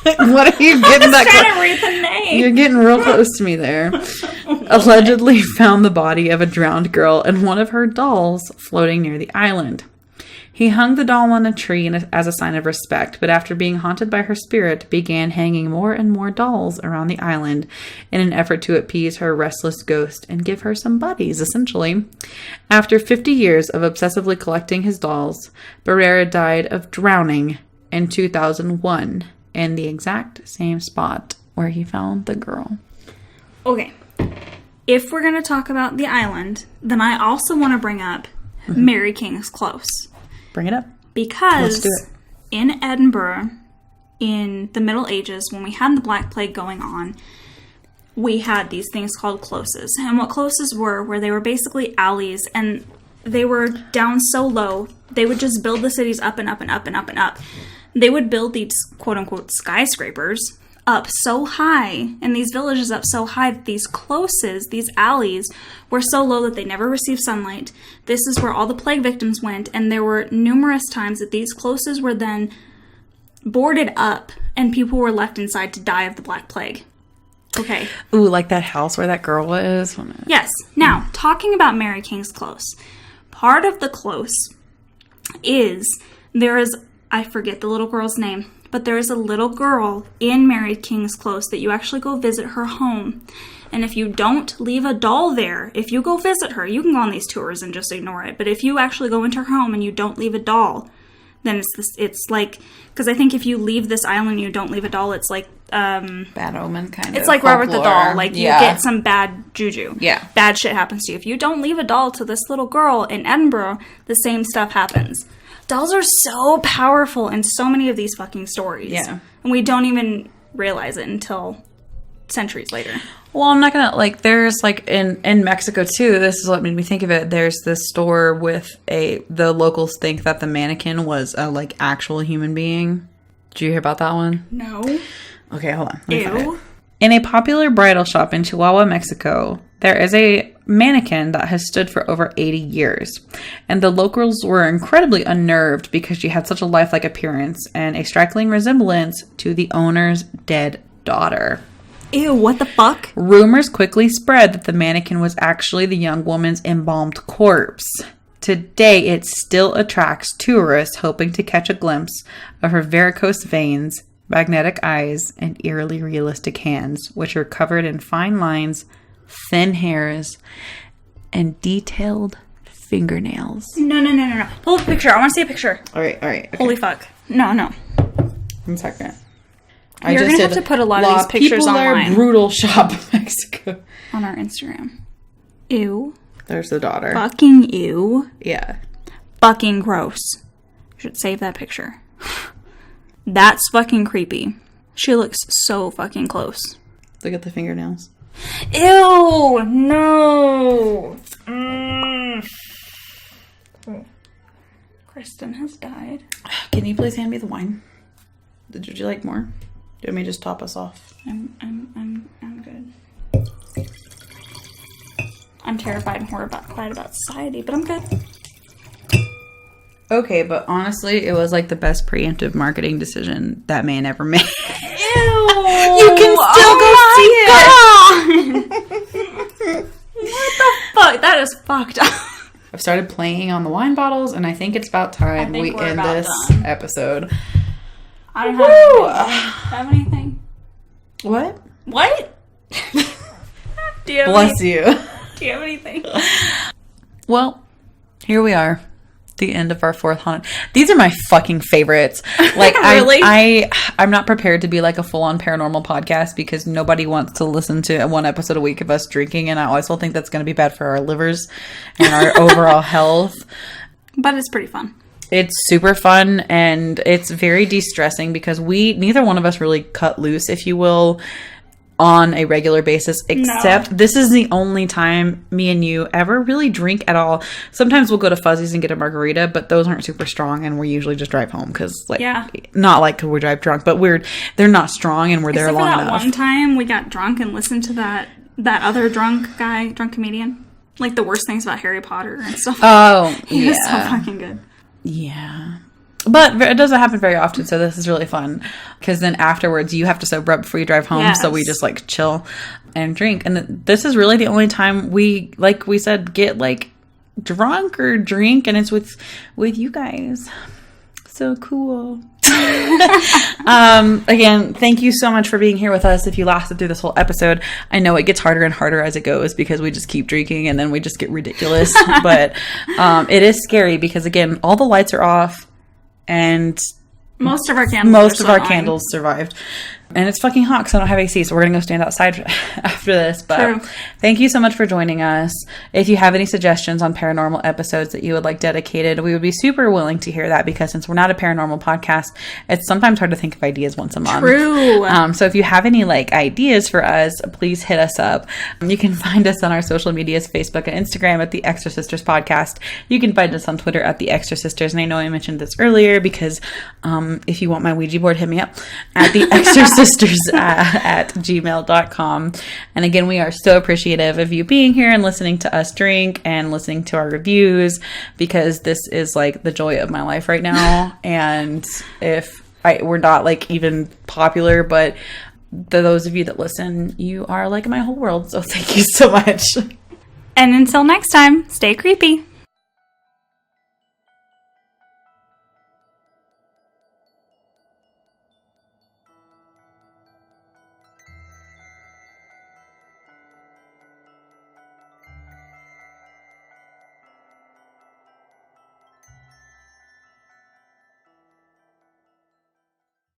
What are you getting that trying to read the name. You're getting real close to me there. Allegedly found the body of a drowned girl and one of her dolls floating near the island. He hung the doll on a tree as a sign of respect, but after being haunted by her spirit, began hanging more and more dolls around the island in an effort to appease her restless ghost and give her some buddies, essentially. After 50 years of obsessively collecting his dolls, Barrera died of drowning in 2001 in the exact same spot where he found the girl. Okay. If we're going to talk about the island, then I also want to bring up Mary King's Close. Bring it up. Because Let's do it. In Edinburgh, in the Middle Ages, when we had the Black Plague going on, we had these things called closes. And what closes were they were basically alleys, and they were down so low, they would just build the cities up and up and up and up and up. They would build these quote-unquote skyscrapers up so high, and these villages up so high that these closes, these alleys, were so low that they never received sunlight. This is where all the plague victims went, and there were numerous times that these closes were then boarded up, and people were left inside to die of the Black Plague. Okay. Ooh, like that house where that girl was? Yes. Now, talking about Mary King's Close, part of the close is, I forget the little girl's name, but there is a little girl in Mary King's Close that you actually go visit her home. And if you don't leave a doll there, if you go visit her, you can go on these tours and just ignore it. But if you actually go into her home and you don't leave a doll, then it's like, because I think if you leave this island and you don't leave a doll, it's like bad omen kind of. It's like Robert the Doll. Like, you get some bad juju. Yeah. Bad shit happens to you. If you don't leave a doll to this little girl in Edinburgh, the same stuff happens. Dolls are so powerful in so many of these fucking stories. Yeah. And we don't even realize it until centuries later. Well, I'm not gonna, like, there's, like, in Mexico, too, this is what made me think of it, there's this store with the locals think that the mannequin was a, like, actual human being. Did you hear about that one? No. Okay, hold on. Let me find it. In a popular bridal shop in Chihuahua, Mexico, there is a mannequin that has stood for over 80 years. And the locals were incredibly unnerved because she had such a lifelike appearance and a striking resemblance to the owner's dead daughter. Ew, what the fuck? Rumors quickly spread that the mannequin was actually the young woman's embalmed corpse. Today, it still attracts tourists hoping to catch a glimpse of her varicose veins, magnetic eyes, and eerily realistic hands, which are covered in fine lines, thin hairs, and detailed fingernails. No. Pull up a picture. I want to see a picture. All right. Okay. Holy fuck. No. 1 second. You're going to have to put a lot of these pictures online. Brutal shop in Mexico. On our Instagram. Ew. There's the daughter. Fucking ew. Yeah. Fucking gross. You should save that picture. That's fucking creepy. She looks so fucking close. Look at the fingernails. Ew! No! Kristin has died. Can you please hand me the wine? Would you like more? Do you want me to just top us off? I'm good. I'm terrified and horrified about society, but I'm good. Okay, but honestly, it was like the best preemptive marketing decision that man ever made. Ew! You can still go see it! What the fuck? That is fucked up. I've started playing on the wine bottles, and I think it's about time we end this episode. I don't have anything. What? Do you have Bless you. Do you have anything? Well, here we are. The end of our 4th haunted. These are my fucking favorites. Like, really? I'm not prepared to be like a full-on paranormal podcast because nobody wants to listen to 1 episode a week of us drinking, and I also think that's going to be bad for our livers and our overall health. But it's pretty fun. It's super fun, and it's very de-stressing because neither one of us really cut loose, if you will, on a regular basis, except this is the only time me and you ever really drink at all. Sometimes we'll go to Fuzzy's and get a margarita, but those aren't super strong, and we usually just drive home because, like, not like we drive drunk, but they're not strong, and we're there long enough. One time we got drunk and listened to that other drunk comedian, like the worst things about Harry Potter and stuff. Oh, he was so fucking good. Yeah. But it doesn't happen very often, so this is really fun. Because then afterwards, you have to sober up before you drive home, so we just, like, chill and drink. And this is really the only time we, like we said, get, like, drunk or drink, and it's with you guys. So cool. Again, thank you so much for being here with us. If you lasted through this whole episode, I know it gets harder and harder as it goes because we just keep drinking and then we just get ridiculous. But it is scary because, again, all the lights are off. And most of our candles survived. And it's fucking hot because I don't have AC, so we're going to go stand outside after this. But thank you so much for joining us. If you have any suggestions on paranormal episodes that you would like dedicated, we would be super willing to hear that because since we're not a paranormal podcast, it's sometimes hard to think of ideas once a month. True. So if you have any like ideas for us, please hit us up. You can find us on our social medias, Facebook and Instagram at The Exorcisters Podcast. You can find us on Twitter at The Exorcisters. And I know I mentioned this earlier because if you want my Ouija board, hit me up at The Exorcisters. at gmail.com. And again, we are so appreciative of you being here and listening to us drink and listening to our reviews because this is like the joy of my life right now. And we're not like even popular, but those of you that listen, you are like my whole world. So thank you so much. And until next time, stay creepy.